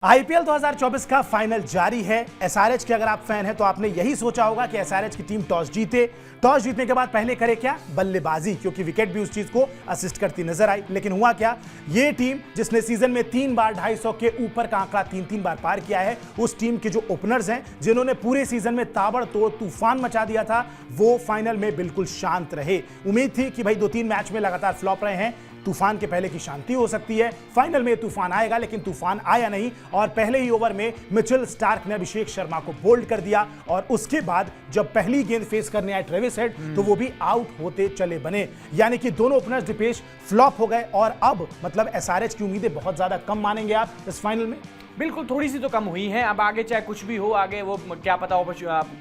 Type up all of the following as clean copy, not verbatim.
IPL 2024 का final जारी है। एसआरएच के अगर आप फैन हैं तो आपने यही सोचा होगा कि एसआरएच की टीम टॉस जीते। टॉस जीतने के बाद पहले करे क्या? बल्लेबाजी, क्योंकि विकेट भी उस चीज को असिस्ट करती नजर आई। लेकिन हुआ क्या? ये टीम जिसने सीजन में 3 बार 250 के ऊपर का आंकड़ा 3 बार पार किया है, उस टीम के जो ओपनर्स हैं जिन्होंने पूरे सीजन में ताबड़तोड़ तूफान मचा दिया था, वो फाइनल में बिल्कुल शांत रहे। उम्मीद थी कि भाई 2-3 मैच में लगातार फ्लॉप रहे हैं, तूफान के पहले की शांति हो सकती है, फाइनल में तूफान आएगा, लेकिन तूफान आया नहीं। और पहले ही ओवर में मिचेल स्टार्क ने अभिषेक शर्मा को बोल्ड कर दिया और उसके बाद जब पहली गेंद फेस करने आए ट्रेविस हेड तो वो भी आउट होते चले बने। यानी कि दोनों ओपनर्स दीपेश फ्लॉप हो गए और अब मतलब एसआरएच की उम्मीदें बहुत ज्यादा कम मानेंगे आप इस फाइनल में? बिल्कुल, थोड़ी सी तो कम हुई है। अब आगे चाहे कुछ भी हो, आगे वो क्या पता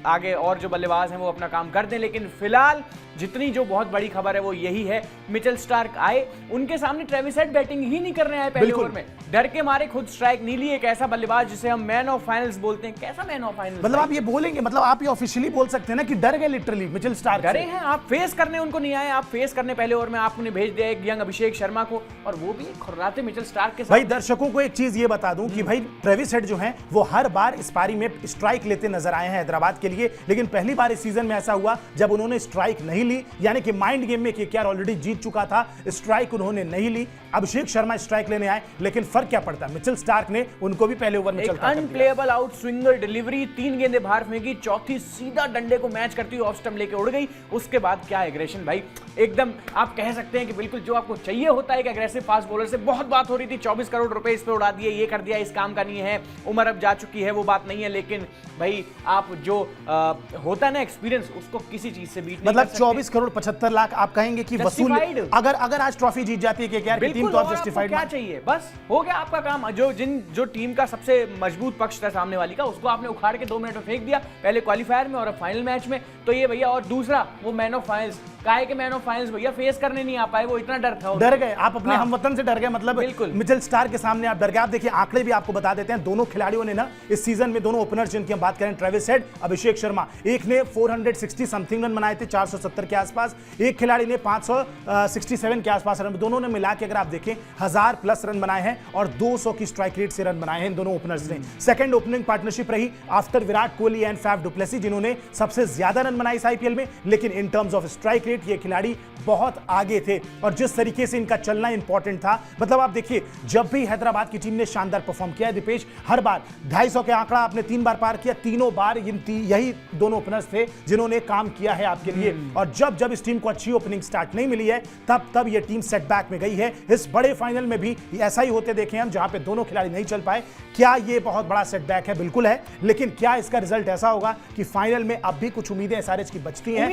आगे और जो बल्लेबाज हैं वो अपना काम कर दें, लेकिन फिलहाल जितनी जो बहुत बड़ी खबर है वो यही है, मिचेल स्टार्क आए, उनके सामने ट्रेविस हेड बैटिंग ही नहीं करने आए पहले ओवर में, डर के मारे खुद स्ट्राइक नहीं लिए। एक ऐसा बल्लेबाज जिसे हम मैन ऑफ फाइनल्स बोलते हैं, कैसा मैन ऑफ फाइनल्स? मतलब आप ये बोलेंगे, मतलब आप ये ऑफिशियली बोल सकते हैं ना कि डर गए लिटरली मिचेल स्टार्क? डरे हैं, आप फेस करने उनको नहीं आए, आप फेस करने पहले ओवर में आपने भेज दिया एक यंग अभिषेक शर्मा को, और वो भी खुर्राते मिचेल स्टार्क के साथ। भाई दर्शकों को एक चीज ये बता दूं कि भाई ट्रेविस हेड जो हैं वो हर बार इस पारी में स्ट्राइक लेते नजर आए हैं हैदराबाद के लिए, लेकिन पहली बार इस सीजन में ऐसा हुआ जब उन्होंने स्ट्राइक नहीं ली। यानी कि माइंड गेम में केकेआर ऑलरेडी जीत चुका था, स्ट्राइक उन्होंने नहीं ली। अभिषेक शर्मा स्ट्राइक लेने आए, लेकिन फर्क क्या पड़ता है, मिचेल स्टार्क ने उनको भी पहले ओवर में चलता अनप्लेएबल आउट स्विंगर डिलीवरी, 3 गेंदें बाहर फेंकी, चौथी सीधा डंडे को मैच करती हुई ऑफ स्टंप लेके उड़ गई। उसके बाद क्या एग्रेशन भाई, एकदम आप कह सकते हैं कि बिल्कुल जो आपको चाहिए होता है एक एग्रेसिव फास्ट बॉलर से। बहुत बात हो रही थी 24 करोड़ रुपए इस पे उड़ा दिए, ये कर दिया, इस काम का नहीं है, उम्र अब जा चुकी है, वो बात नहीं है। लेकिन भाई आप जो होता है ना एक्सपीरियंस, उसको किसी चीज से बीट नहीं मतलब कर सकते। 24 करोड़ 75 लाख आप कहेंगे कि वसूल, अगर आज ट्रॉफी जीत जाती है केकेआर की टीम तो आप जस्टिफाइड? क्या चाहिए, बस हो गया आपका काम। जो टीम का सबसे मजबूत पक्ष था सामने वाली का, उसको आपने उखाड़ के 2 मिनट में फेंक दिया, पहले क्वालिफायर में और अब फाइनल मैच में। तो ये भैया, और दूसरा वो मैन ऑफ फाइनल्स, काहे के मैन ऑफ फाइनल्स भैया, फेस करने नहीं आ पाए, वो इतना डर था, डर गए आप अपने हमवतन से, डर गए मतलब बिल्कुल मिचेल स्टार्क के सामने आप डर गए। आप देखिए आंकड़े भी आपको बता देते हैं, दोनों खिलाड़ियों ने ना इस सीजन में, दोनों ओपनर्स जिनकी हम बात करें, ट्रेविस हेड, अभिषेक शर्मा, एक ने 460 समथिंग रन बनाए थे, 470 के आसपास, एक खिलाड़ी ने 567 के आसपास रन, दोनों ने मिला के अगर आप देखें 1000 प्लस रन बनाए हैं और 200 की स्ट्राइक रेट से रन बनाए हैं दोनों ओपनर्स ने। सेकंड ओपनिंग पार्टनरशिप रही after Virat Kohli and Faf du Plessis, जिन्होंने सबसे ज्यादा रन बनाए इस आईपीएल में, लेकिन in terms of strike rate ये खिलाड़ी बहुत आगे थे। और जिस तरीके से इनका चलना इंपॉर्टेंट था, मतलब आप देखिए जब भी हैदराबाद की टीम ने शानदार परफॉर्म किया है दीपेश, हर बार 250 के आंकड़ा आपने 3 बार पार किया, तीनों बार यही दोनों ओपनर्स थे जिन्होंने काम किया है आपके लिए। और जब इस टीम को अच्छी ओपनिंग स्टार्ट नहीं मिली है, तब ये टीम सेटबैक में गई है। इस बड़े फाइनल में भी ऐसा ही होते देखे हम, जहां पे दोनों खिलाड़ी नहीं चल पाए। क्या ये बहुत बड़ा सेटबैक है? बिल्कुल है, लेकिन क्या इसका रिजल्ट ऐसा होगा कि फाइनल में अब भी कुछ उम्मीदें एसआरएच की बचती हैं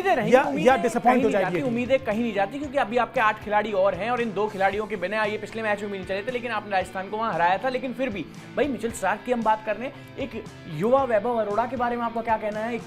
या डिसअपॉइंट हो जाएगी? उम्मीदें कहीं नहीं जाती, क्योंकि अभी आपके 8 खिलाड़ी और हैं और इन 2 खिलाड़ियों के बिना ये पिछले मैच में भी नहीं चले थे, लेकिन आपने राजस्थान को वहां हराया था। लेकिन फिर भी भाई मिचेल स्टार्क की हम बात कर रहे हैं, एक युवा वैभव अरोड़ा के बारे में आपका क्या कहना है?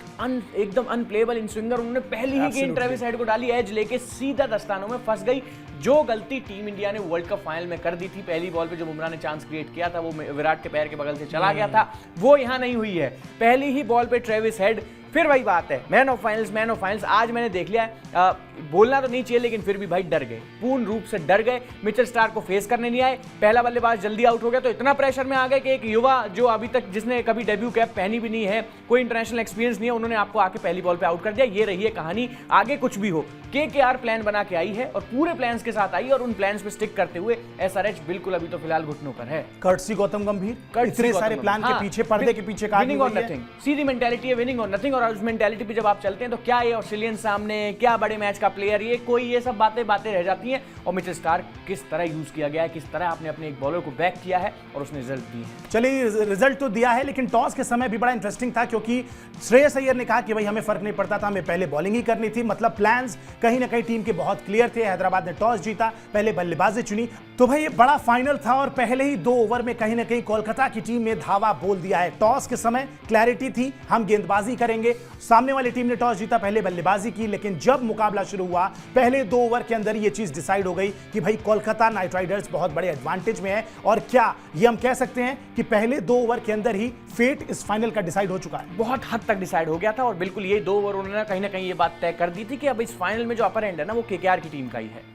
एकदम अनप्लेएबल इन स्विंगर, उन्होंने पहली ही गेंद ट्रेविस हेड को डाली, एज लेके सीधा दस्तानों में फंस गई। जो गलती टीम इंडिया ने वर्ल्ड कप फाइनल में कर दी थी, पहली बॉल पे जो बुमराह ने चांस क्रिएट किया था, वो विराट के पैर के बगल से चला गया था, वो यहां नहीं हुई है। पहली ही बॉल पे ट्रेविस हेड, फिर वही बात है, मैन ऑफ फाइनल्स। आज मैंने देख लिया है, बोलना तो नहीं चाहिए, लेकिन फिर भी भाई डर गए, पूर्ण रूप से डर गए। मिचेल स्टार्क को फेस करने नहीं आए, पहला बल्लेबाज जल्दी आउट हो गया, तो इतना प्रेशर में आ गए कि एक युवा जो अभी तक जिसने कभी डेब्यू कैप पहनी भी नहीं है, कोई इंटरनेशनल एक्सपीरियंस नहीं है, उन्होंने आपको आके पहली बॉल पे आउट कर दिया। ये रही है कहानी। आगे कुछ भी हो, केकेआर प्लान बना के आई है और पूरे प्लान्स के साथ आई है, और उन प्लान्स पे स्टिक करते हुए एसआरएच बिल्कुल अभी तो फिलहाल घुटनों पर है। कर्टसी गौतम गंभीर इतने सारे प्लान के पीछे, पर्दे के पीछे विनिंग और नथिंग, सीधी मेंटालिटी है, विनिंग और नथिंग। और उस मेंटालिटी पे जब आप चलते हैं तो क्या ये ऑस्ट्रेलियन सामने, क्या बड़े मैच का प्लेयर, ये कोई, ये सब बातें रह जाती हैं। और मिचेल स्टार्क किस तरह यूज किया गया है, किस तरह आपने अपने एक बॉलर को बैक किया है और उसने रिजल्ट दिए हैं। चलिए रिजल्ट तो दिया है, लेकिन टॉस के समय भी बड़ा इंटरेस्टिंग था, क्योंकि श्रेयस अय्यर ने कहा कि भाई हमें फर्क नहीं पड़ता था, हमें पहले बॉलिंग ही करनी थी। मतलब प्लान्स कहीं ना कहीं टीम के बहुत क्लियर थे। हैदराबाद ने टॉस जीता, पहले बल्लेबाजी चुनी, तो भाई ये बड़ा फाइनल था और पहले ही 2 ओवर में कहीं ना कहीं कोलकाता की टीम ने धावा बोल दिया है। टॉस के समय क्लैरिटी थी, हम गेंदबाजी करेंगे। सामने वाली टीम ने टॉस जीता, पहले बल्लेबाजी की, लेकिन जब मुकाबला शुरू हुआ, पहले 2 ओवर के अंदर ये चीज डिसाइड हो गई कि भाई कोलकाता नाइट राइडर्स बहुत बड़े एडवांटेज में है। और क्या ये हम कह सकते हैं कि पहले 2 ओवर के अंदर ही फेट इस फाइनल का डिसाइड हो चुका है? बहुत हद तक डिसाइड हो गया था, और बिल्कुल ये 2 ओवर उन्होंने कहीं ना कहीं ये बात तय कर दी थी कि अब इस फाइनल में जो अपर एंड है ना, वो केकेआर की टीम का ही है।